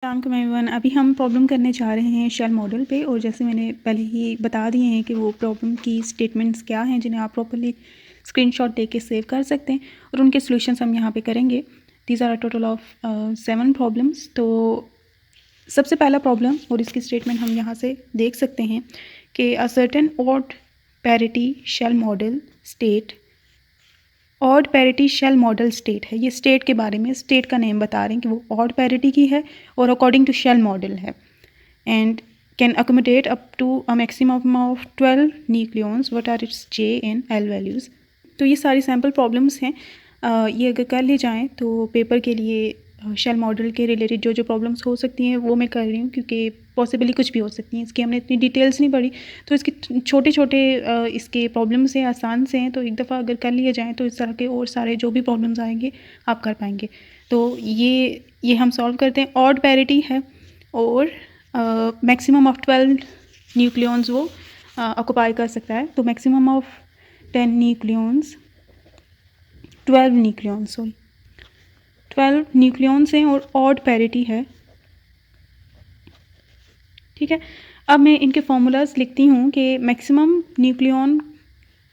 अस्सलाम एवरीवन। अभी हम प्रॉब्लम करने जा रहे हैं शेल मॉडल पे, और जैसे मैंने पहले ही बता दिए हैं कि वो प्रॉब्लम की स्टेटमेंट्स क्या हैं जिन्हें आप प्रॉपर्ली स्क्रीनशॉट लेके सेव कर सकते हैं, और उनके सॉल्यूशंस हम यहाँ पे करेंगे। These are a total of 7 problems. तो सबसे पहला प्रॉब्लम और इसकी स्टेटमेंट हम यहाँ से देख सकते हैं कि a certain odd parity shell model state, odd parity shell model state है। ये स्टेट के बारे में, स्टेट का नेम बता रहे हैं कि वो ऑड पैरिटी की है और अकॉर्डिंग टू शेल मॉडल है, and can accommodate up to a maximum of 12 nucleons. What are its J and L values. तो ये सारी सैम्पल प्रॉब्लम्स हैं। ये अगर कर ली जाएँ तो पेपर के लिए शेल मॉडल के रिलेटेड जो जो प्रॉब्लम्स हो सकती हैं वो मैं कर रही हूँ, क्योंकि पॉसिबली कुछ भी हो सकती हैं। इसकी हमने इतनी डिटेल्स नहीं पढ़ी, तो इसके छोटे छोटे इसके प्रॉब्लम्स हैं, आसान से हैं। तो एक दफ़ा अगर कर लिए जाएँ तो इस तरह के और सारे जो भी प्रॉब्लम्स आएंगे आप कर पाएंगे। तो ये हम सॉल्व करते हैं। ऑड पैरिटी है और मैक्सिमम ऑफ 12 न्यूक्लियॉन्स वो ऑक्युपाई कर सकता है। तो maximum of 10 nucleons, 12 nucleons, sorry 12 nucleons हैं और ऑड पैरिटी है। ठीक है, अब मैं इनके फॉर्मूलाज लिखती हूँ कि मैक्सिमम न्यूक्लियॉन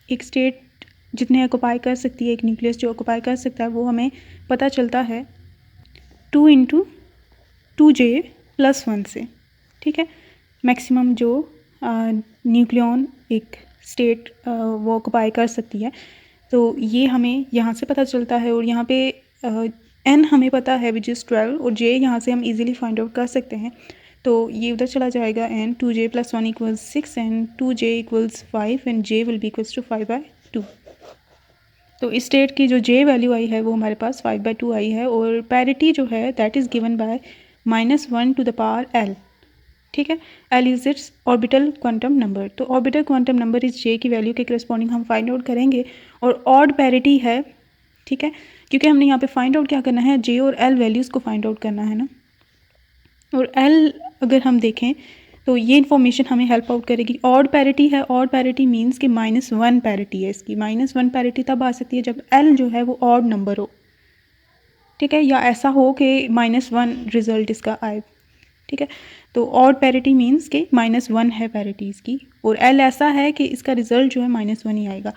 एक स्टेट जितने ऑक्युपाई कर सकती है, एक न्यूक्लियस जो ऑक्युपाई कर सकता है, वो हमें पता चलता है 2 × 2J+1 से। ठीक है, मैक्सिमम जो न्यूक्लियॉन एक स्टेट वो ऑक्युपाई कर सकती है, तो ये हमें यहाँ से पता चलता है। और यहाँ पे n हमें पता है विच इज़ 12, और j यहाँ से हम इजीली फाइंड आउट कर सकते हैं। तो ये उधर चला जाएगा, n 2J+1 = 6 and 2J = 5 and j will be equals to 5/2। तो इस स्टेट की जो j वैल्यू आई है वो हमारे पास 5/2 आई है, और पैरिटी जो है that is given by -1⁻L। ठीक है, L is it's orbital quantum number. तो ऑर्बिटल क्वांटम नंबर इस j की वैल्यू के करस्पॉन्डिंग हम फाइंड आउट करेंगे। और ऑड पैरिटी है, ठीक है, क्योंकि हमने यहाँ पे फाइंड आउट क्या करना है, j और L वैल्यूज़ को फाइंड आउट करना है ना। और L अगर हम देखें तो ये इन्फॉर्मेशन हमें हेल्प आउट करेगी। ऑड पैरिटी है, ऑड पैरिटी मीन्स कि -1 पैरिटी है इसकी। -1 पैरिटी तब आ सकती है जब L जो है वो ऑड नंबर हो, ठीक है, या ऐसा हो कि -1 रिजल्ट इसका आए। ठीक है, तो ऑड पैरिटी मीन्स कि -1 है पैरिटी इसकी, और L ऐसा है कि इसका रिजल्ट जो है -1 ही आएगा।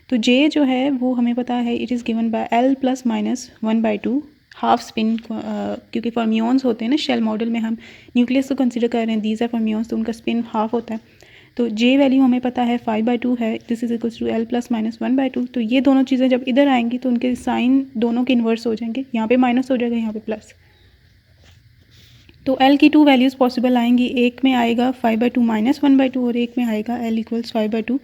तो J जो है वो हमें पता है it is given by L + -1/2 half spin, क्योंकि फर्मियंस होते हैं ना शेल मॉडल में, हम न्यूक्लियस को कंसिडर कर रहे हैं, दीज आर फर्मियंस, तो उनका स्पिन हाफ होता है। तो J वैल्यू हमें पता है 5/2 है, this is equals to L + -1/2। तो ये दोनों चीज़ें जब इधर आएंगी तो उनके साइन दोनों के इन्वर्स हो जाएंगे, यहाँ पे माइनस हो जाएगा, यहाँ पे प्लस। तो L की 2 वैल्यूज़ पॉसिबल आएंगी, एक में आएगा 5/2 -1/2 और एक में आएगा L = 5/2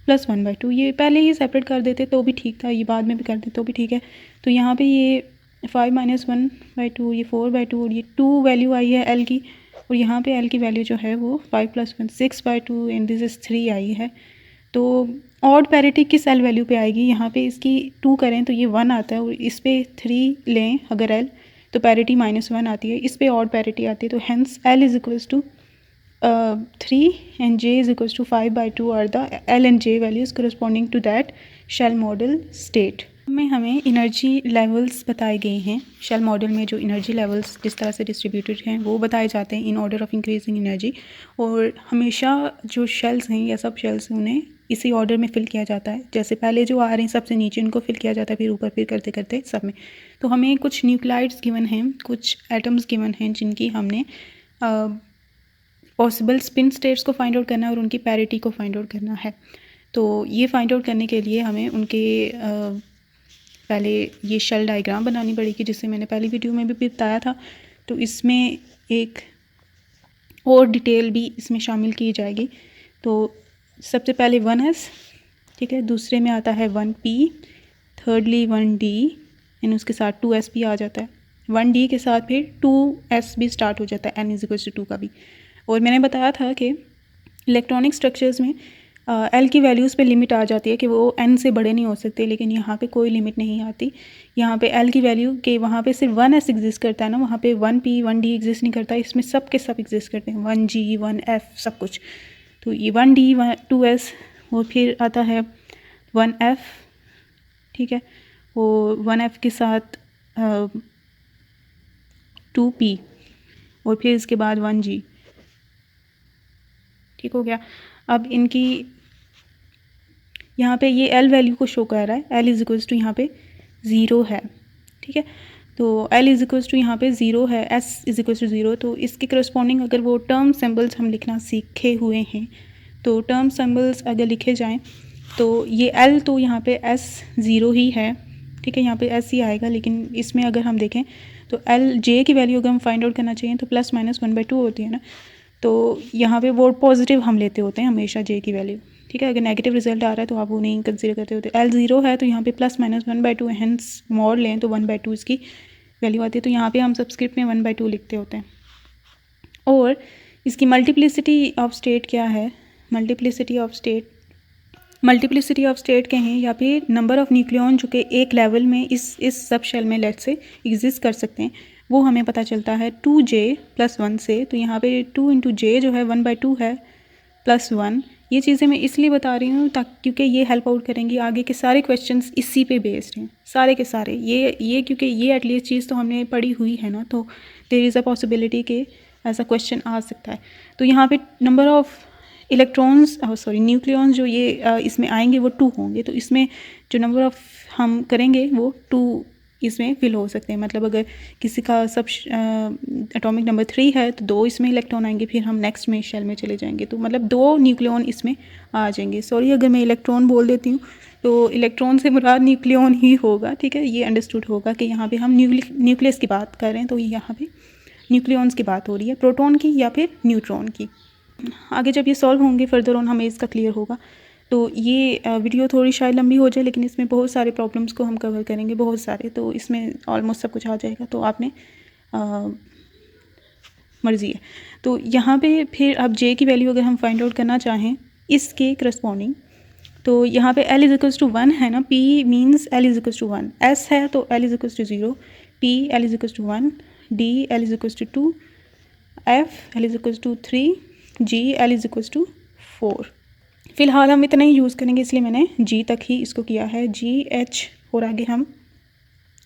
+ 1/2। ये पहले ही सेपरेट कर देते तो भी ठीक था, ये बाद में भी कर देते तो भी ठीक है। तो यहाँ पे ये 5 - 1/2, ये 4/2, और ये 2 वैल्यू आई है L की, और यहाँ पे L की वैल्यू जो है वो 5 + 1 6/2 एंड दिस इज़ 3 आई है। तो ऑड पैरिटी किस L वैल्यू पे आएगी, यहाँ पे इसकी 2 करें तो ये 1 आता है, और इस पे 3 लें अगर L तो पैरिटी -1 आती है, इस पे ऑड पैरिटी आती है। तो hence L is equals to 3 and J is equals to 5/2 are the L and J values corresponding to that shell model state. में हमें एनर्जी लेवल्स बताए गए हैं। शेल मॉडल में जो एनर्जी लेवल्स जिस तरह से डिस्ट्रीब्यूटेड हैं वो बताए जाते हैं in order of increasing energy, और हमेशा जो शेल्स हैं या सब शेल्स उन्हें इसी ऑर्डर में फिल किया जाता है। जैसे पहले जो आ रहे हैं सबसे नीचे उनको फिल किया जाता है, फिर ऊपर, फिर करते करते सब में। तो हमें कुछ न्यूक्लाइड्स गिवन हैं, कुछ एटम्स गिवन हैं जिनकी हमने पॉसिबल स्पिन स्टेट्स को फाइंड आउट करना है और उनकी पैरिटी को फाइंड आउट करना है। तो ये फाइंड आउट करने के लिए हमें उनके पहले ये शेल डायग्राम बनानी पड़ेगी, जिससे मैंने पहली वीडियो में भी बताया था। तो इसमें एक और डिटेल भी इसमें शामिल की जाएगी। तो सबसे पहले 1s, ठीक है, दूसरे में आता है 1p, थर्डली 1d एंड उसके साथ 2s भी आ जाता है। 1d के साथ फिर 2s भी स्टार्ट हो जाता है, n = 2 का भी। और मैंने बताया था कि इलेक्ट्रॉनिक स्ट्रक्चर्स में L की वैल्यूज़ पे लिमिट आ जाती है कि वो n से बड़े नहीं हो सकते, लेकिन यहाँ पे कोई लिमिट नहीं आती। यहाँ पे L की वैल्यू के वहाँ पे सिर्फ 1s एग्जिस्ट करता है ना, वहाँ पे 1p 1d एग्जिस्ट नहीं करता, इसमें सब के सब एग्जिस्ट करते हैं, 1g 1f सब कुछ। तो ये 1d 2s और फिर आता है 1f, ठीक है, वो 1f के साथ 2p और फिर इसके बाद 1G। ठीक हो गया। अब इनकी यहाँ पे ये L वैल्यू को शो कर रहा है, L इज इक्वल्स टू यहाँ पे 0 है। ठीक है, तो L इज इक्वल्स टू यहाँ पे 0 है, S इज इक्वल्स टू 0। तो इसके करस्पॉन्डिंग अगर वो टर्म सिंबल्स हम लिखना सीखे हुए हैं तो टर्म सिंबल्स अगर लिखे जाएं तो ये L तो यहाँ पे S 0 ही है। ठीक है, यहाँ पे S ही आएगा, लेकिन इसमें अगर हम देखें तो L J की वैल्यू अगर हम फाइंड आउट करना चाहिए तो +-1/2 होती है ना, तो यहाँ पे वो पॉजिटिव हम लेते होते हैं हमेशा J की वैल्यू। ठीक है, अगर नेगेटिव रिजल्ट आ रहा है तो आप वो नहीं कंसीडर करते होते। L 0 है तो यहाँ पे +-1/2, हेंस मॉड लें तो 1/2 इसकी वैल्यू आती है, तो यहाँ पे हम सबस्क्रिप्ट में 1/2 लिखते होते हैं। और इसकी मल्टीप्लिसिटी ऑफ स्टेट क्या है, मल्टीप्लिसिटी ऑफ स्टेट कहें या फिर नंबर ऑफ़ न्यूक्लियन जो कि एक लेवल में इस सब शेल में लेट से एग्जिस्ट कर सकते हैं, वो हमें पता चलता है 2J + 1 से। तो यहाँ पे 2 × J जो है 1/2 है +1। ये चीज़ें मैं इसलिए बता रही हूँ ताकि क्योंकि ये हेल्प आउट करेंगी, आगे के सारे क्वेश्चंस इसी पे बेस्ड हैं, सारे के सारे। ये क्योंकि ये एटलीस्ट चीज़ तो हमने पढ़ी हुई है ना, तो देयर इज़ अ पॉसिबिलिटी कि ऐसा क्वेश्चन आ सकता है। तो यहाँ पे नंबर ऑफ़ इलेक्ट्रॉन्स न्यूक्लियॉन्स जो ये इसमें आएंगे वो 2 होंगे, तो इसमें जो नंबर ऑफ़ हम करेंगे वो 2 इसमें फिल हो सकते हैं। मतलब अगर किसी का सब एटॉमिक नंबर 3 है तो 2 इसमें इलेक्ट्रॉन आएंगे, फिर हम नेक्स्ट में शेल में चले जाएंगे, तो मतलब 2 न्यूक्लियॉन इसमें आ जाएंगे। सॉरी अगर मैं इलेक्ट्रॉन बोल देती हूँ तो इलेक्ट्रॉन से मुराद न्यूक्लियॉन ही होगा। ठीक है, ये अंडरस्टूड होगा कि यहाँ पे हम न्यूक्लियस की बात कर रहे हैं, तो यहाँ पे न्यूक्लियॉन्स की बात हो रही है, प्रोटॉन की या फिर न्यूट्रॉन की। आगे जब ये सॉल्व होंगे फर्दर ऑन हमें इसका क्लियर होगा। तो ये वीडियो थोड़ी शायद लंबी हो जाए, लेकिन इसमें बहुत सारे प्रॉब्लम्स को हम कवर करेंगे, बहुत सारे, तो इसमें ऑलमोस्ट सब कुछ आ जाएगा, तो आपने मर्ज़ी है। तो यहाँ पे फिर अब J की वैल्यू अगर हम फाइंड आउट करना चाहें इसके करस्पॉन्डिंग, तो यहाँ पे L इज इक्वल्स टू 1 है ना, P means L is equals to 1, S है तो L is equals to 0, P L is equals to 1, D L is equals to 2, F L is equals to 3, G L is equals to 4। फ़िलहाल हम इतना ही use करेंगे, इसलिए मैंने G तक ही इसको किया है, G H और आगे हम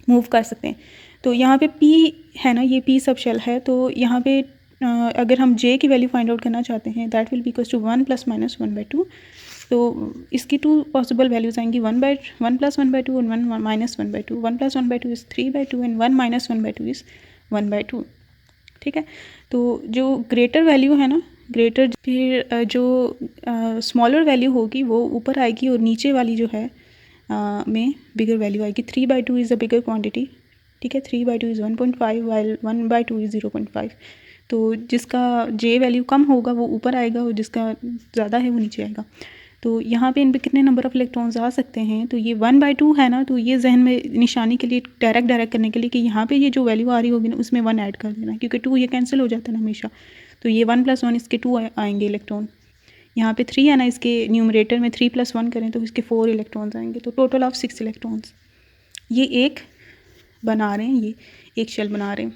मूव कर सकते हैं। तो यहाँ पे P है ना, ये P सब शेल है, तो यहाँ पे अगर हम J की वैल्यू फाइंड आउट करना चाहते हैं that will be equals to 1 + -1/2। तो इसकी 2 पॉसिबल वैल्यूज़ आएंगी, 1 + 1/2 और 1 - 1/2। 1 + 1/2 इज़ 3/2 एंड 1 - 1/2 इज़ 1/2। ठीक है, तो जो ग्रेटर वैल्यू है ना, ग्रेटर फिर जो स्मॉलर वैल्यू होगी वो ऊपर आएगी और नीचे वाली जो है में बिगर वैल्यू आएगी। 3/2 इज़ अ बिगर क्वांटिटी। ठीक है, 3/2 इज़ 1.5 वाइल 1/2 इज़ 0.5। तो जिसका J वैल्यू कम होगा वो ऊपर आएगा और जिसका ज़्यादा है वो नीचे आएगा। तो यहाँ पे इन पे कितने नंबर ऑफ़ इलेक्ट्रॉन्स आ सकते हैं, तो ये 1/2 है ना, तो ये जहन में निशानी के लिए डायरेक्ट करने के लिए कि यहाँ पे ये जो वैल्यू आ रही होगी ना उसमें 1 ऐड कर देना, क्योंकि 2 ये कैंसिल हो जाता है ना हमेशा। तो ये 1 + 1 इसके 2 आएंगे इलेक्ट्रॉन। यहाँ पे 3 है ना, इसके न्यूमरेटर में 3 + 1 करें तो इसके 4 इलेक्ट्रॉन्स आएंगे, तो टोटल ऑफ 6 इलेक्ट्रॉन्स। ये एक बना रहे हैं, ये एक शेल बना रहे हैं,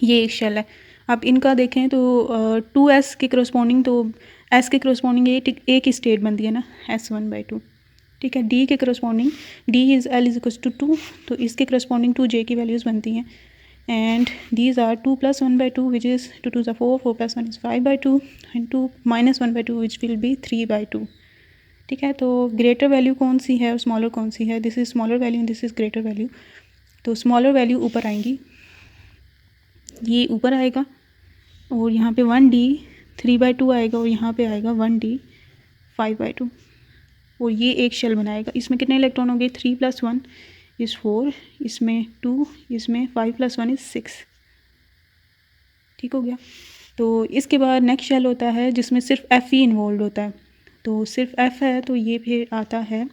ये एक शेल है। अब इनका देखें तो 2s के करस्पॉन्डिंग, तो s के करस्पॉन्डिंग एक ही स्टेट बनती है ना, S1/2। ठीक है, d के corresponding d is L is equals to 2, तो इसके करस्पॉन्डिंग 2J की वैल्यूज़ बनती हैं। And these are 2 + 1/2 which is 2 × 2 = 4, 4 + 1 is 5/2 and 2 - 1/2 which will be 3/2। ठीक है, तो ग्रेटर वैल्यू कौन सी है और स्मॉलर कौन सी है, this is smaller value, this is greater value. तो स्मॉलर वैल्यू ऊपर आएंगी, ये ऊपर आएगा और यहाँ पे 1D 3/2 आएगा और यहाँ पे आएगा 1D 5/2 और ये एक शेल बनाएगा। इसमें कितने इलेक्ट्रॉन होंगे, 3 + 1 इज़ 4, इसमें 2, इसमें 5 + 1 इज़ 6। ठीक हो गया। तो इसके बाद नेक्स्ट शेल होता है जिसमें सिर्फ F ही इन्वॉल्व होता है, तो सिर्फ F है, तो ये फिर आता है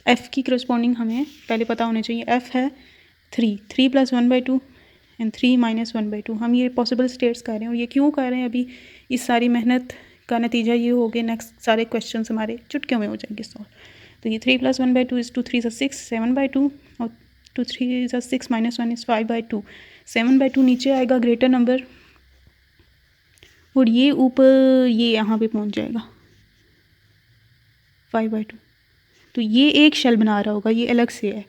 F की करस्पॉन्डिंग हमें पहले पता होना चाहिए। F है 3 + 1/2 एंड 3 - 1/2। हम ये पॉसिबल स्टेट्स कर रहे हैं, और ये क्यों कर रहे हैं, अभी इस सारी मेहनत का नतीजा ये हो गया, नेक्स्ट सारे क्वेश्चन हमारे चुटकियों में हो जाएंगे सॉल्व। तो ये 3 + 1/2 इज़ 2 × 3 = 6, 7/2 और 2 × 3 = 6 - 1 इज़ 5/2। 7/2 नीचे आएगा ग्रेटर नंबर और ये ऊपर ये यहाँ पे पहुँच जाएगा 5/2। तो ये एक शेल बना रहा होगा, ये अलग से है।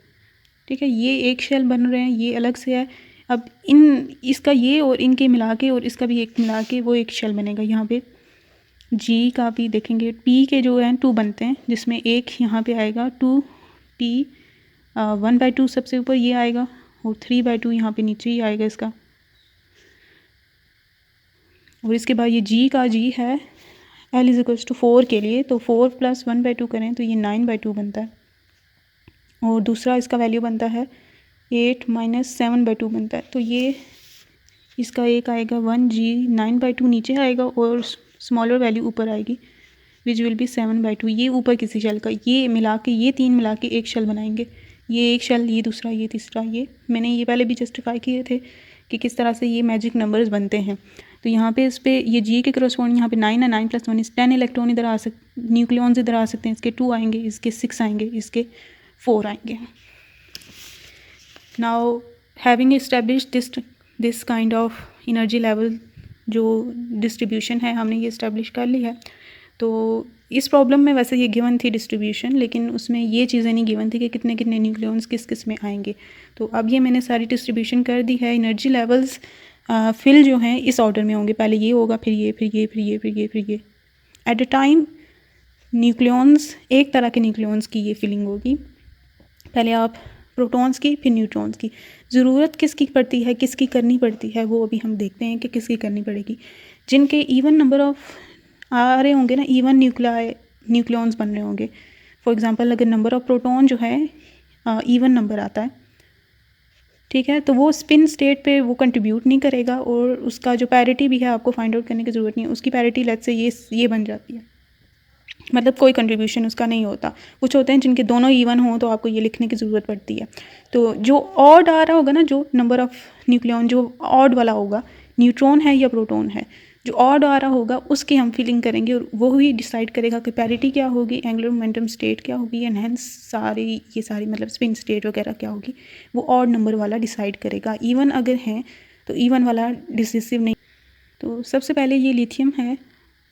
ठीक है, ये एक शेल बन रहे हैं, ये अलग से है। अब इसका ये और इनके मिला के और इसका भी एक मिला के वो एक शेल बनेगा। यहाँ पे जी का भी देखेंगे, पी के जो हैं 2 बनते हैं, जिसमें एक यहाँ पे आएगा 2p 1/2 सबसे ऊपर ये आएगा और 3/2 यहाँ पे नीचे ही आएगा इसका। और इसके बाद ये जी है L = 4 के लिए, तो 4 + 1/2 करें तो ये 9/2 बनता है। और दूसरा इसका वैल्यू बनता है 8 - 7/2 बनता है। तो ये इसका एक आएगा 1g 9/2 नीचे आएगा और स्मॉलर वैल्यू ऊपर आएगी विच विल बी 7/2। ये ऊपर किसी शेल का, ये मिला के, ये 3 मिला के एक शेल बनाएंगे। ये एक शेल, ये दूसरा, ये तीसरा। ये मैंने ये पहले भी जस्टिफाई किए थे कि किस तरह से ये मैजिक नंबर्स बनते हैं। तो यहाँ पे इस पे ये जी के करस्पॉन्डिंग यहाँ पे 9 है, 9 + 1 इस 10 इलेक्ट्रॉन इधर आ सकते, न्यूक्लियॉन्स इधर आ सकते हैं। इसके 2 आएंगे, इसके 6 आएंगे, इसके 4 आएंगे। Now having established this kind of energy level जो डिस्ट्रीब्यूशन है, हमने ये इस्टेब्लिश कर ली है। तो इस प्रॉब्लम में वैसे ये गिवन थी डिस्ट्रीब्यूशन, लेकिन उसमें ये चीज़ें नहीं गिवन थी कि कितने कितने न्यूक्लियॉन्स किस किस में आएंगे। तो अब ये मैंने सारी डिस्ट्रीब्यूशन कर दी है। एनर्जी लेवल्स फिल जो हैं इस ऑर्डर में होंगे, पहले ये होगा, फिर ये, फिर ये, फिर ये, फिर ये, फिर ये। एट अ टाइम न्यूक्लियॉन्स, एक तरह के न्यूक्लियॉन्स की ये फिलिंग होगी। पहले आप प्रोटॉन्स की, फिर न्यूट्रॉन्स की। ज़रूरत किसकी पड़ती है, किसकी करनी पड़ती है, वो अभी हम देखते हैं कि किसकी करनी पड़ेगी। जिनके इवन नंबर ऑफ आ रहे होंगे ना, इवन न्यूक्लियॉन्स बन रहे होंगे। फॉर एग्जांपल अगर नंबर ऑफ प्रोटॉन जो है इवन नंबर आता है, ठीक है, तो वो स्पिन स्टेट पे वो कंट्रीब्यूट नहीं करेगा और उसका जो पैरिटी भी है आपको फाइंड आउट करने की ज़रूरत नहीं है। उसकी पैरिटी लेट्स से ये बन जाती है, मतलब कोई कंट्रीब्यूशन उसका नहीं होता। कुछ होते हैं जिनके दोनों इवन हों तो आपको ये लिखने की ज़रूरत पड़ती है। तो जो ऑड आ रहा होगा ना, जो नंबर ऑफ़ न्यूक्लियॉन जो ऑड वाला होगा, न्यूट्रॉन है या प्रोटॉन है, जो ऑड आ रहा होगा उसकी हम फिलिंग करेंगे और वो ही डिसाइड करेगा कि पैरिटी क्या होगी, एंगुलर मोमेंटम स्टेट क्या होगी, एंड हेंस ये सारी मतलब स्पिन स्टेट वगैरह क्या होगी, वो ऑड नंबर वाला डिसाइड करेगा। इवन अगर हैं तो इवन वाला डिसिसिव नहीं। तो सबसे पहले ये लिथियम है,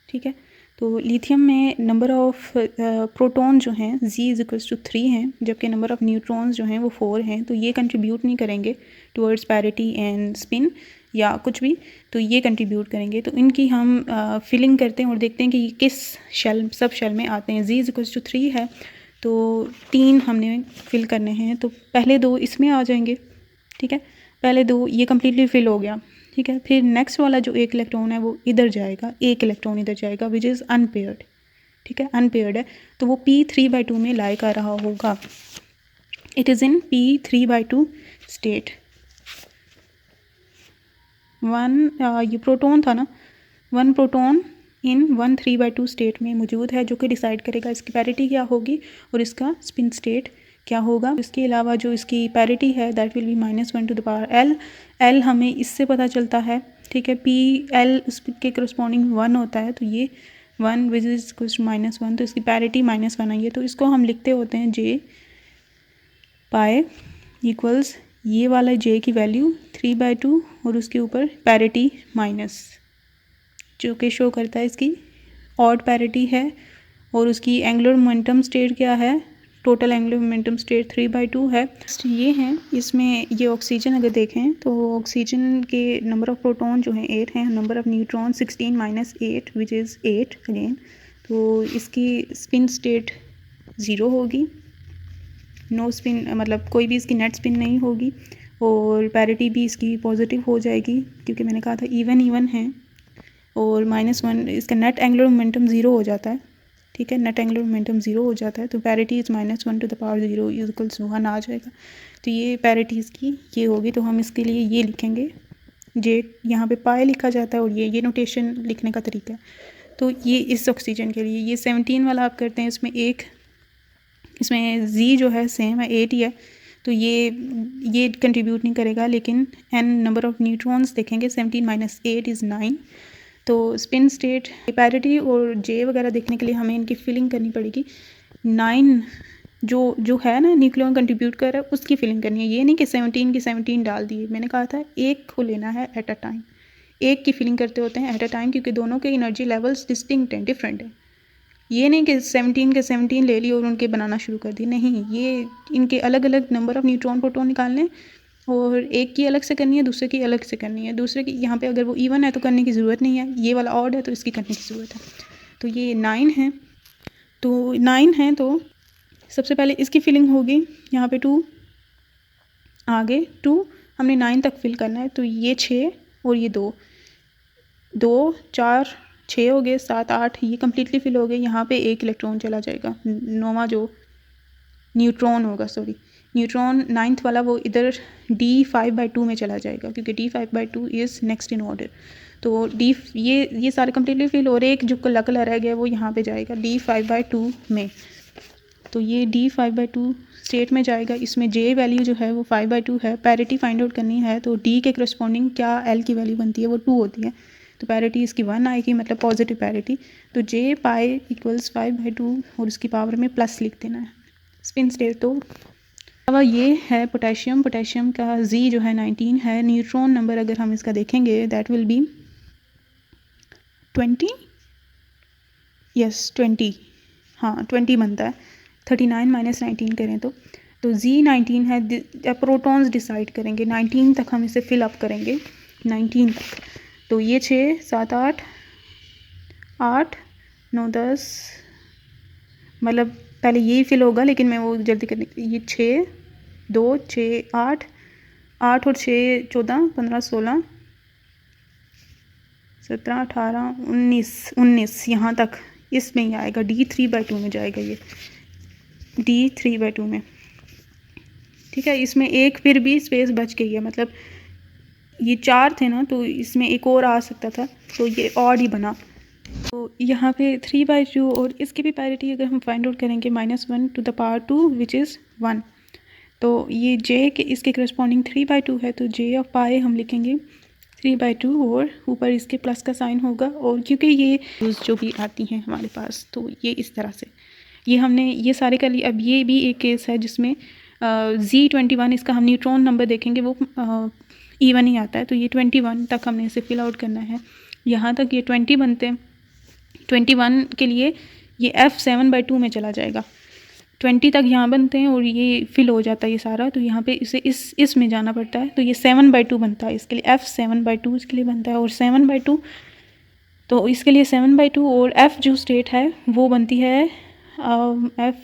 ठीक है। तो लिथियम में नंबर ऑफ़ प्रोटॉन जो हैं Z = 3 हैं, जबकि नंबर ऑफ़ न्यूट्रॉन्स जो हैं वो 4 हैं। तो ये कंट्रीब्यूट नहीं करेंगे टुवर्ड्स पैरिटी एंड स्पिन या कुछ भी, तो ये कंट्रीब्यूट करेंगे। तो इनकी हम फिलिंग करते हैं और देखते हैं कि ये किस सब शेल में आते हैं। Z = 3 है तो 3 हमने फिल करने हैं, तो पहले 2 इसमें आ जाएंगे, ठीक है। पहले 2 ये कम्प्लीटली फिल हो गया, ठीक है। फिर नेक्स्ट वाला जो 1 इलेक्ट्रॉन है वो इधर जाएगा, 1 इलेक्ट्रॉन इधर जाएगा विच इज़ अनपेयर्ड, ठीक है, अनपेयर्ड है। तो वो p3/2 में लाई कर रहा होगा। It is in p3/2 state. ये प्रोटॉन था ना, 1 प्रोटॉन इन 1 3/2 स्टेट में मौजूद है, जो कि डिसाइड करेगा इसकी पैरिटी क्या होगी और इसका स्पिन स्टेट क्या होगा। इसके अलावा जो इसकी पैरिटी है दैट विल बी -1 L हमें इससे पता चलता है, ठीक है। L उसके करस्पॉन्डिंग 1 होता है, तो ये 1 विच इज -1, तो इसकी पैरिटी -1 आई है। तो इसको हम लिखते होते हैं J पाई इक्वल्स ये वाला J की वैल्यू 3/2 और उसके ऊपर पैरिटी माइनस, जो कि शो करता है इसकी ऑड पैरिटी है। और उसकी एंगुलर मोमेंटम स्टेट क्या है, टोटल एंगुलर मोमेंटम स्टेट 3/2 है। ये हैं, इसमें ये ऑक्सीजन अगर देखें तो ऑक्सीजन के नंबर ऑफ़ प्रोटॉन जो हैं 8 हैं, number of neutron 16 - 8 which is 8 again. तो इसकी स्पिन स्टेट 0 होगी, नो स्पिन, मतलब कोई भी इसकी नेट स्पिन नहीं होगी। और पैरिटी भी इसकी पॉजिटिव हो जाएगी क्योंकि मैंने कहा था इवन है। और -1 इसका नेट एंगुलर मोमेंटम 0 हो जाता है, ठीक है, नेट एंगुलर मोमेंटम 0 हो जाता है। तो पैरिटी इज़ -1 × 0 = 1 आ जाएगा। तो ये पैरिटी इसकी ये होगी। तो हम इसके लिए ये लिखेंगे, J यहाँ पे पाई लिखा जाता है और ये नोटेशन लिखने का तरीका है। तो ये इस ऑक्सीजन के लिए ये 17 वाला आप करते हैं, इसमें Z जो है सेम है 8 ही है, तो ये कंट्रीब्यूट नहीं करेगा। लेकिन n नंबर ऑफ़ न्यूट्रॉन्स देखेंगे, 17 - 8 इज़ 9। तो स्पिन स्टेट, पैरिटी और J वगैरह देखने के लिए हमें इनकी फिलिंग करनी पड़ेगी। 9 जो है ना न्यूक्लियॉन कंट्रीब्यूट कर रहा है उसकी फिलिंग करनी है। ये नहीं कि 17 की 17 डाल दिए, मैंने कहा था एक को लेना है एट अ टाइम, एक की फिलिंग करते होते हैं एट अ टाइम, क्योंकि दोनों के एनर्जी लेवल्स डिस्टिंक्ट हैं, डिफरेंट है। ये नहीं कि 17 के 17 ले ली और उनके बनाना शुरू कर दी, नहीं, ये इनके अलग अलग नंबर ऑफ़ न्यूट्रॉन प्रोटॉन निकालने और एक की अलग से करनी है, दूसरे की अलग से करनी है। दूसरे की यहाँ पे अगर वो इवन है तो करने की ज़रूरत नहीं है, ये वाला ऑड है तो इसकी करने की ज़रूरत है। तो ये 9 है, तो 9 है तो सबसे पहले इसकी फिलिंग होगी। यहाँ पे 2 आगे 2 हमने 9 तक फिल करना है, तो ये 6 और ये 2 4 6 हो गए, 7 8 ये कम्प्लीटली फिल हो गए। यहाँ पे एक इलेक्ट्रॉन चला जाएगा, 9वां जो न्यूट्रॉन होगा, सॉरी न्यूट्रॉन 9th वाला, वो इधर D5/2 में चला जाएगा, क्योंकि D5/2 is next in order. तो ये सारे कम्प्लीटली फिल, और एक जो कला कला रह गया वो यहाँ पे जाएगा D5/2 में। तो ये D5/2 स्टेट में जाएगा। इसमें J वैल्यू जो है वो 5/2 है। पैरिटी फाइंड आउट करनी है तो D के करस्पॉन्डिंग क्या L की वैल्यू बनती है, वो 2 होती है। तो पैरिटी इसकी 1 आएगी, मतलब पॉजिटिव पैरिटी। तो J पाई इक्वल्स 5/2 और उसकी पावर में प्लस लिख देना है। स्पिन स्टेट तो अब ये है पोटेशियम। पोटेशियम का Z जो है 19 है। न्यूट्रॉन नंबर अगर हम इसका देखेंगे दैट विल बी 20, यस 20, हाँ 20 बनता है। 39 - 19 करें तो Z 19 है। प्रोटॉन्स डिसाइड करेंगे, 19 तक हम इसे फिल अप करेंगे, 19 तक। तो ये 6 7 8 8 9 10, मतलब पहले यही फिल होगा, लेकिन मैं वो जल्दी करने, ये 6 2 6 8 8 और 6 14 15 16 17 18 19 यहाँ तक इसमें ही आएगा। D3/2 में जाएगा ये, D3/2 में, ठीक है। इसमें एक फिर भी स्पेस बच गई है, मतलब ये 4 थे ना, तो इसमें एक और आ सकता था, तो ये ऑड ही बना। तो यहाँ पे 3/2 और इसकी भी पैरिटी अगर हम फाइंड आउट करेंगे -1 to the power 2 which is 1। तो ये J के इसके करस्पॉन्डिंग 3/2 है, तो J ऑफ पाई हम लिखेंगे 3/2 और ऊपर इसके प्लस का साइन होगा। और क्योंकि ये जो भी आती हैं हमारे पास, तो ये इस तरह से ये हमने ये सारे कर लिए। अब ये भी एक केस है जिसमें Z21 इसका हम न्यूट्रॉन नंबर देखेंगे वो इवन ही आता है, तो ये 21 तक हमने इसे फिल आउट करना है। यहाँ तक ये 20 बनते हैं। 21 के लिए ये F7/2 में चला जाएगा। 20 तक यहाँ बनते हैं और ये फिल हो जाता है ये सारा, तो यहाँ पे इसे इस में जाना पड़ता है, तो ये 7/2 बनता है। इसके लिए F7/2 इसके लिए बनता है, और 7/2 तो इसके लिए 7/2 और F जो स्टेट है वो बनती है F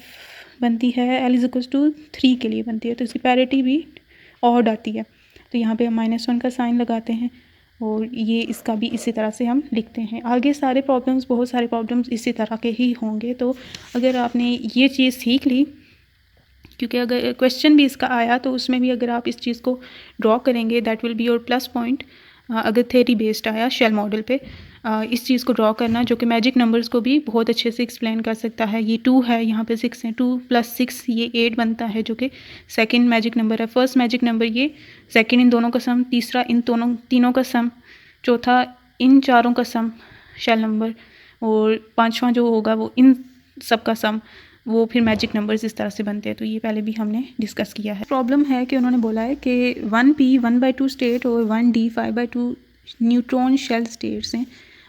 बनती है L = 3 के लिए बनती है, तो इसकी पैरिटी भी ऑड आती है। तो यहाँ पे हम -1 का साइन लगाते हैं, और ये इसका भी इसी तरह से हम लिखते हैं। आगे सारे प्रॉब्लम्स, बहुत सारे प्रॉब्लम्स इसी तरह के ही होंगे। तो अगर आपने ये चीज़ सीख ली, क्योंकि अगर क्वेश्चन भी इसका आया तो उसमें भी अगर आप इस चीज़ को ड्रॉ करेंगे that will be your plus point. अगर थ्योरी बेस्ड आया शेल मॉडल पे, इस चीज़ को ड्रॉ करना, जो कि मैजिक नंबर्स को भी बहुत अच्छे से एक्सप्लेन कर सकता है। ये 2 है, यहाँ पे 6 है, 2 + 6 ये 8 बनता है, जो कि सेकंड मैजिक नंबर है। फर्स्ट मैजिक नंबर ये, सेकंड इन दोनों का सम, तीसरा इन तीनों का सम, चौथा इन चारों का सम शेल नंबर, और पांचवा जो होगा वो इन सब का सम, वो फिर मैजिक नंबर्स इस तरह से बनते हैं। तो ये पहले भी हमने डिस्कस किया है। प्रॉब्लम है कि उन्होंने बोला है कि 1p 1/2 स्टेट और 1d 5/2 न्यूट्रॉन शेल स्टेट्स हैं।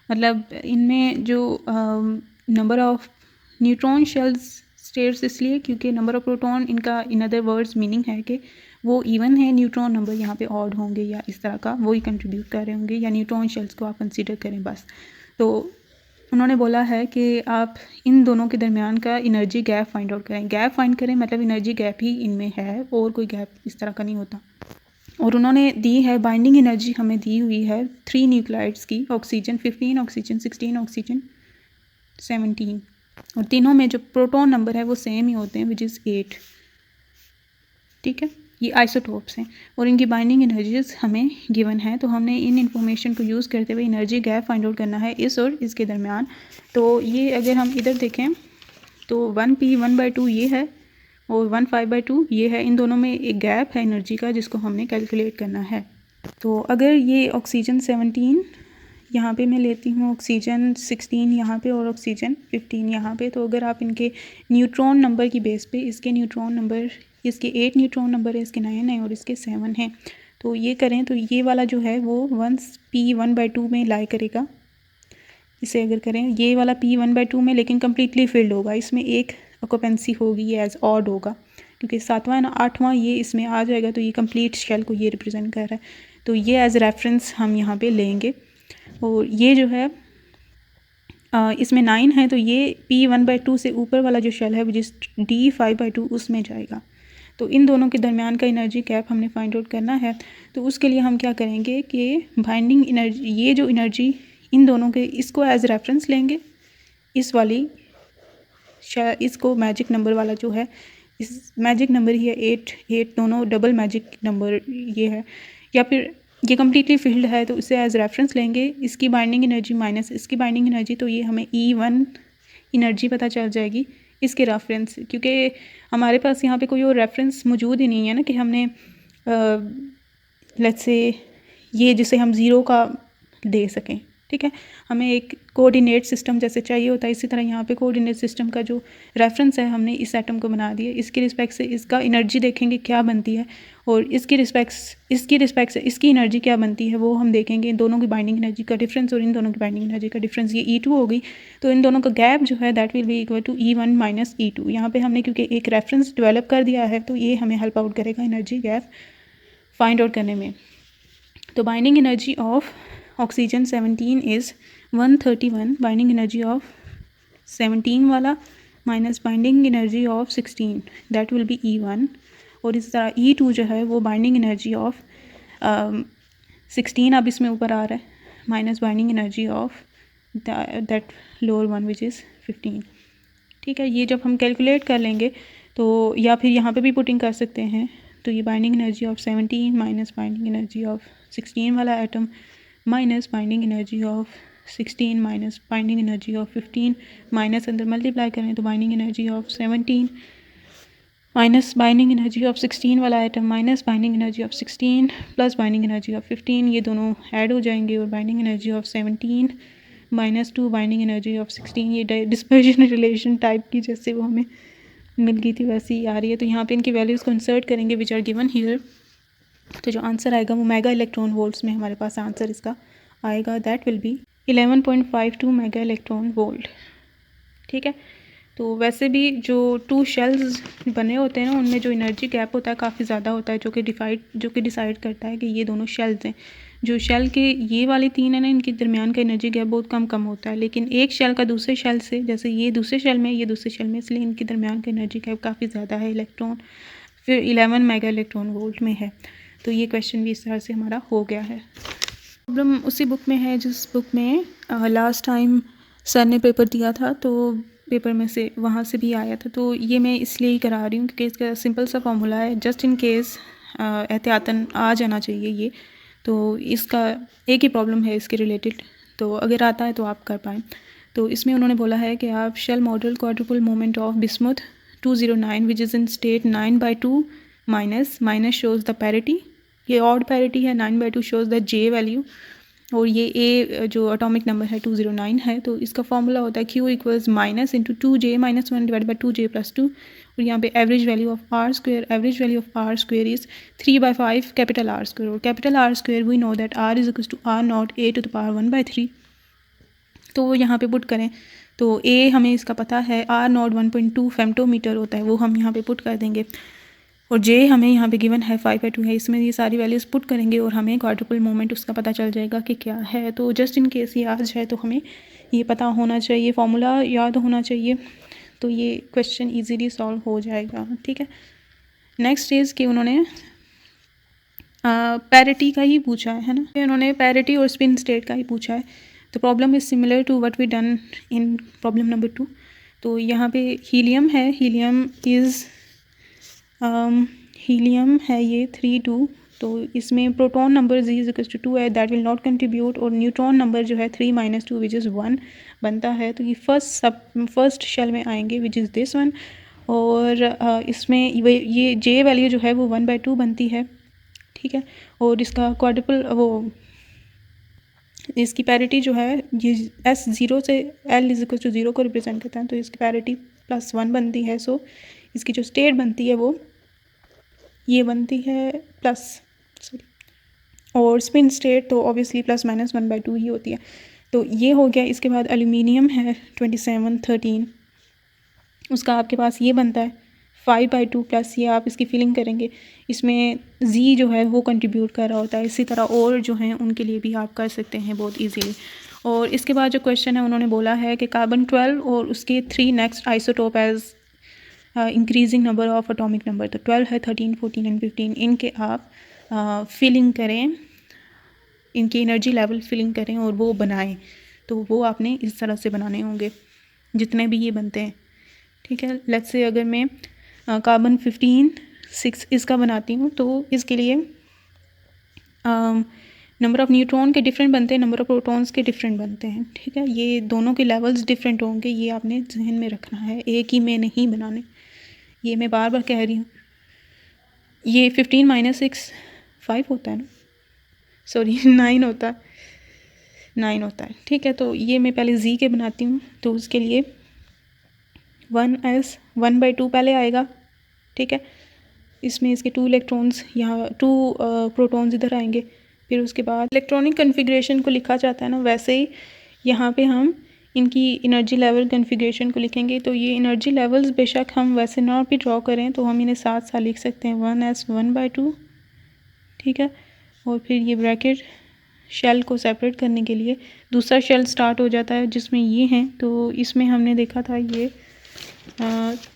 मतलब इनमें जो number of neutron shells states इसलिए क्योंकि नंबर ऑफ प्रोटॉन, इनका इन अदर वर्ड्स मीनिंग है कि वो इवन है, न्यूट्रॉन नंबर यहाँ पे ऑड होंगे या इस तरह का वही कंट्रीब्यूट कर रहे होंगे, या न्यूट्रॉन शेल्स को आप कंसीडर करें बस। तो उन्होंने बोला है कि आप इन दोनों के दरमियान का एनर्जी गैप फाइंड आउट करें। गैप फाइंड करें मतलब एनर्जी गैप ही इनमें है, और कोई गैप इस तरह का नहीं होता। और उन्होंने दी है बाइंडिंग एनर्जी, हमें दी हुई है 3 न्यूक्लाइड्स की, ऑक्सीजन 15, ऑक्सीजन 16, ऑक्सीजन 17, और तीनों में जो प्रोटॉन नंबर है वो सेम ही होते हैं, विच इज़ 8। ठीक है, ये आइसोटोप्स हैं और इनकी बाइंडिंग एनर्जीज हमें गिवन है। तो हमने इन इन्फॉर्मेशन को यूज़ करते हुए एनर्जी गैप फाइंड आउट करना है इस और इसके दरमियान। तो ये अगर हम इधर देखें तो 1p 1/2 ये है और 1 5/2 ये है। इन दोनों में एक गैप है एनर्जी का जिसको हमने कैलकुलेट करना है। तो अगर ये ऑक्सीजन 17 यहाँ पे मैं लेती हूँ, ऑक्सीजन 16 यहाँ पे और ऑक्सीजन 15 यहाँ पे, तो अगर आप इनके न्यूट्रॉन नंबर की बेस पे, इसके न्यूट्रॉन नंबर, इसके 8 न्यूट्रॉन नंबर है, इसके 9 है और इसके 7 हैं, तो ये करें तो ये वाला जो है वो 1p 1/2 में लाई करेगा। इसे अगर करें ये वाला p 1/2 में, लेकिन कम्प्लीटली फिल्ड होगा, इसमें एक ऑक्यूपेंसी होगी, एज ऑड होगा, क्योंकि 7वां है ना, 8वां ये इसमें आ जाएगा, तो ये कंप्लीट शेल को ये रिप्रेजेंट कर रहा है। तो ये एज रेफरेंस हम यहाँ पे लेंगे। और ये जो है इसमें 9 है, तो ये P1/2 से ऊपर वाला जो शेल है वो जिस D5/2 उसमें जाएगा। तो इन दोनों के दरमियान का एनर्जी गैप हमने फाइंड आउट करना है। तो उसके लिए हम क्या करेंगे कि बाइंडिंग एनर्जी, ये जो एनर्जी इन दोनों के, इसको एज रेफरेंस लेंगे, इस वाली इसको मैजिक नंबर वाला जो है, इस मैजिक नंबर ही है 8 दोनों डबल मैजिक नंबर ये है, या फिर ये कम्प्लीटली फील्ड है तो इसे एज रेफरेंस लेंगे, इसकी बाइंडिंग एनर्जी माइनस इसकी बाइंडिंग एनर्जी, तो ये हमें E1 एनर्जी पता चल जाएगी इसके रेफरेंस, क्योंकि हमारे पास यहाँ पे कोई और रेफरेंस मौजूद ही नहीं है ना कि हमने लेट्स से ये जिसे हम ज़ीरो का दे सकें। ठीक है, हमें एक कोऑर्डिनेट सिस्टम जैसे चाहिए होता है, इसी तरह यहाँ पे कोऑर्डिनेट सिस्टम का जो रेफरेंस है हमने इस एटम को बना दिया। इसकी रिस्पेक्ट से इसका एनर्जी देखेंगे क्या बनती है, और इसकी रिस्पेक्ट से इसकी एनर्जी क्या बनती है वो हम देखेंगे। इन दोनों की बाइंडिंग एनर्जी का डिफरेंस और इन दोनों की बाइंडिंग एनर्जी का डिफरेंस, ये E2 होगी। तो इन दोनों का गैप जो है that will be equal to E1 minus E2। यहाँ पे हमने क्योंकि एक रेफरेंस डेवलप कर दिया है, तो ये हमें हेल्प आउट करेगा एनर्जी गैप फाइंड आउट करने में। तो binding energy of oxygen 17 is 131, binding energy of 17 वाला minus binding energy of 16, that will B E1। और इस तरह E2 जो है वो बाइंडिंग एनर्जी ऑफ 16 अब इसमें ऊपर आ रहा है, minus binding energy of that lower one which is 15। ठीक है, ये जब हम कैलकुलेट कर लेंगे तो, या फिर यहाँ पे भी पुटिंग कर सकते हैं, तो ये binding energy of 17 minus binding energy of 16 वाला atom minus binding energy of 16 minus binding energy of 15 minus अंदर मल्टीप्लाई करें तो binding energy of 17 minus binding energy of 16 वाला item minus binding energy of 16 plus binding energy of 15, ये दोनों add हो जाएंगे और binding energy of 17 minus 2 binding energy of 16, ये डिस्पर्जन रिलेशन टाइप की जैसे वो हमें मिल गई थी वैसे ही आ रही है। तो यहाँ पे इनकी वैल्यूज़ को इंसर्ट करेंगे विच आर गिवन हियर। तो जो आंसर आएगा वो मेगा इलेक्ट्रॉन वोल्ट्स में हमारे पास आंसर इसका आएगा, that will B 11.52 mega electron volt. ठीक है, तो वैसे भी जो 2 शेल्स बने होते हैं ना, उनमें जो एनर्जी गैप होता है काफ़ी ज़्यादा होता है, जो कि डिसाइड करता है कि ये दोनों शेल्स हैं। जो शेल के ये वाली 3 है ना, इनके दरमियान का एनर्जी गैप बहुत कम होता है, लेकिन एक शेल का दूसरे शेल से, जैसे ये दूसरे शेल में, ये दूसरे शेल में, इसलिए इनके दरमियान का एनर्जी गैप काफ़ी ज़्यादा है, इलेक्ट्रॉन फिर 11 मेगा इलेक्ट्रॉन वोल्ट में है। तो ये क्वेश्चन भी इस तरह से हमारा हो गया है। प्रॉब्लम उसी बुक में है जिस बुक में लास्ट टाइम सर ने पेपर दिया था, तो पेपर में से वहाँ से भी आया था। तो ये मैं इसलिए ही करा रही हूँ क्योंकि इसका सिंपल सा फॉर्मूला है, जस्ट इन केस एहतियातन आ जाना चाहिए ये। तो इसका एक ही प्रॉब्लम है इसके रिलेटेड, तो अगर आता है तो आप कर पाएँ। तो इसमें उन्होंने बोला है कि आप shell model quadrupole moment of bismuth 209 which is in state 9/2 minus shows the parity, ये ऑड पैरिटी है, 9/2 शोज़ द जे वैल्यू, और ये ए जो एटॉमिक नंबर है 209 है। तो इसका फॉर्मूला होता है Q equals minus into 2J minus 1 divide by 2J plus 2, और यहाँ पे average value of R square, average value of R square is 3/5 capital R square, और capital R square we know that R is equals to R not A to the power 1/3। तो वो यहाँ पे put करें तो A हमें इसका पता है, R नॉट 1.2 फेम्टोमीटर होता है, वो हम यहाँ पे पुट कर देंगे, और J हमें यहाँ पे गिवन है 5/2 है, इसमें ये सारी वैल्यूज़ पुट करेंगे और हमें क्वाड्रुपल मोमेंट उसका पता चल जाएगा कि क्या है। तो जस्ट इन केस ये आज है तो हमें ये पता होना चाहिए, फॉर्मूला याद होना चाहिए, तो ये क्वेश्चन इजीली सॉल्व हो जाएगा। ठीक है, नेक्स्ट इज़ कि उन्होंने पैरिटी का ही पूछा है ना, उन्होंने पैरिटी और स्पिन स्टेट का ही पूछा है। तो problem is similar to what we done in problem number 2। तो यहाँ पे हीलियम है, हीलियम है ये 3,2, तो इसमें प्रोटॉन नंबर Z=2 है, दैट विल नॉट कंट्रीब्यूट, और न्यूट्रॉन नंबर जो है 3 - 2 विच इज़ 1 बनता है। तो ये फर्स्ट शेल में आएंगे विच इज़ दिस वन, और इसमें ये J वैल्यू जो है वो 1/2 बनती है। ठीक है, और इसका क्वाड्रुपल वो इसकी पैरिटी जो है ये S0 से L=0 को रिप्रेजेंट करता है, तो इसकी पैरिटी +1 बनती है। सो इसकी जो स्टेट बनती है वो ये बनती है और स्पिन स्टेट तो ऑब्वियसली ±1/2 ही होती है। तो ये हो गया। इसके बाद एल्यूमिनियम है 2713, उसका आपके पास ये बनता है 5/2 प्लस ये आप इसकी फिलिंग करेंगे, इसमें जी जो है वो कंट्रीब्यूट कर रहा होता है। इसी तरह और जो हैं उनके लिए भी आप कर सकते हैं बहुत इजीली। और इसके बाद जो क्वेश्चन है उन्होंने बोला है कि कार्बन 12 और उसके 3 next isotope as increasing number of atomic number, तो 12 है, 13, 14 एंड 15, इनके आप फिलिंग करें, इनकी एनर्जी लेवल फिलिंग करें और वो बनाएं। तो वो आपने इस तरह से बनाने होंगे जितने भी ये बनते हैं, ठीक है। लेट्स से अगर मैं कार्बन 15 6 इसका बनाती हूँ, तो इसके लिए नंबर ऑफ़ न्यूट्रॉन के डिफरेंट बनते हैं, नंबर ऑफ़ प्रोटॉन्स के डिफरेंट बनते हैं, ठीक है। ये दोनों के लेवल्स डिफरेंट होंगे, ये आपने जहन में रखना है, एक ही में नहीं बनाने। ये मैं बार बार कह रही हूँ। ये 15 - 6 5 होता है ना, सॉरी 9 होता है, 9 होता है, ठीक है। तो ये मैं पहले जी के बनाती हूँ, तो उसके लिए 1s 1/2 पहले आएगा, ठीक है। इसमें इसके 2 इलेक्ट्रॉन्स यहाँ 2 प्रोटॉन्स इधर आएंगे। फिर उसके बाद इलेक्ट्रॉनिक कन्फिग्रेशन को लिखा जाता है ना, वैसे ही यहाँ पे हम इनकी एनर्जी लेवल कन्फिग्रेशन को लिखेंगे। तो ये एनर्जी लेवल्स बेशक हम वैसे ना भी ड्रॉ करें तो हम इन्हें साथ साथ लिख सकते हैं, 1s 1/2, ठीक है। और फिर ये ब्रैकेट शेल को सेपरेट करने के लिए दूसरा शेल स्टार्ट हो जाता है जिसमें ये हैं। तो इसमें हमने देखा था ये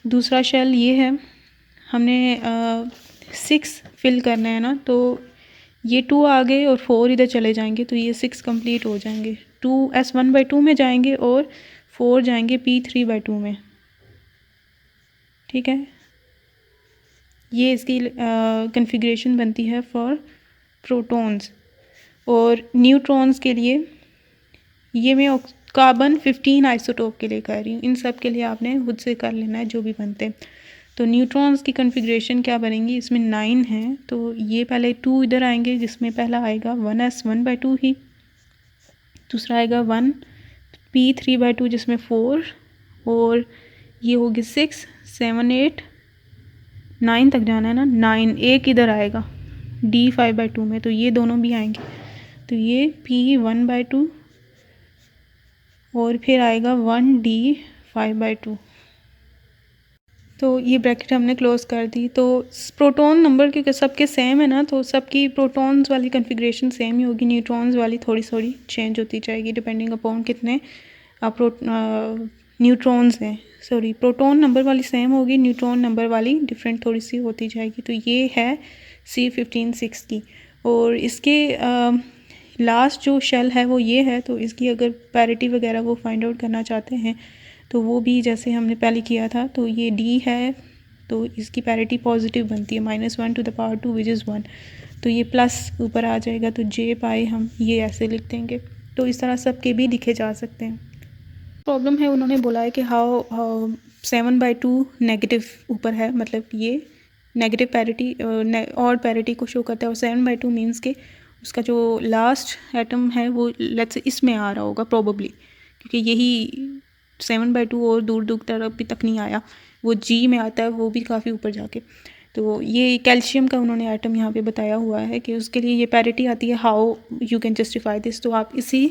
दूसरा शेल ये है, हमने 6 फिल करना है ना, तो ये 2 आ गए और 4 इधर चले जाएंगे, तो ये 6 कंप्लीट हो जाएंगे। 2s 1/2 में जाएंगे और 4 जाएंगे p 3/2 में, ठीक है। ये इसकी कन्फिग्रेशन बनती है फॉर प्रोटॉन्स। और न्यूट्रॉन्स के लिए ये मैं कार्बन 15 आइसोटोप के लिए कर रही हूँ, इन सब के लिए आपने खुद से कर लेना है जो भी बनते हैं। तो न्यूट्रॉन्स की कन्फिग्रेशन क्या बनेंगी, इसमें 9 हैं, तो ये पहले 2 इधर आएंगे, जिसमें पहला आएगा 1s 1/2 ही, दूसरा आएगा 1 p 3/2 जिसमें 4, और ये होगी 6 7 8 9 तक जाना है ना, 9 एक इधर आएगा d 5/2 में, तो ये दोनों भी आएंगे। तो ये p 1/2 और फिर आएगा 1d 5/2। तो ये ब्रैकेट हमने क्लोज कर दी। तो प्रोटॉन नंबर क्योंकि सबके सेम है ना, तो सबकी प्रोटॉन्स वाली कन्फिग्रेशन सेम ही होगी, न्यूट्रॉन्स वाली थोड़ी थोड़ी चेंज होती जाएगी डिपेंडिंग अपॉन कितने न्यूट्रॉन्स हैं। सॉरी, प्रोटॉन नंबर वाली सेम होगी, न्यूट्रॉन नंबर वाली डिफरेंट थोड़ी सी होती जाएगी। तो ये है C15 की। और इसके लास्ट जो शेल है वो ये है, तो इसकी अगर पैरिटी वगैरह वो फाइंड आउट करना चाहते हैं तो वो भी जैसे हमने पहले किया था। तो ये D है, तो इसकी पैरिटी पॉजिटिव बनती है, -1 to the power 2 which is 1, तो ये प्लस ऊपर आ जाएगा, तो J पाए हम ये ऐसे लिख देंगे। तो इस तरह सब के भी लिखे जा सकते हैं। प्रॉब्लम है, उन्होंने बोला है कि हाउ 7/2 नेगेटिव ऊपर है, मतलब ये नेगेटिव पैरिटी और पैरिटी को शो करता है, और 7/2 मीन्स के उसका जो लास्ट एटम है वो लेट्स से इसमें आ रहा होगा प्रोबेबली, क्योंकि यही 7/2 और दूर दूर तरफ भी तक नहीं आया, वो G में आता है, वो भी काफ़ी ऊपर जाके। तो ये कैल्शियम का उन्होंने आइटम यहाँ पे बताया हुआ है कि उसके लिए ये पैरिटी आती है, how you can justify this. तो आप इसी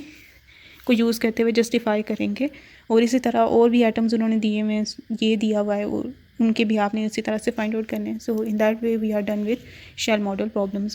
को यूज़ करते हुए जस्टिफाई करेंगे। और इसी तरह और भी आइटम्स उन्होंने दिए हुए, ये दिया हुआ है, और उनके भी आपने इसी तरह से फाइंड आउट करने हैं। So in that way we are done with shell model problems.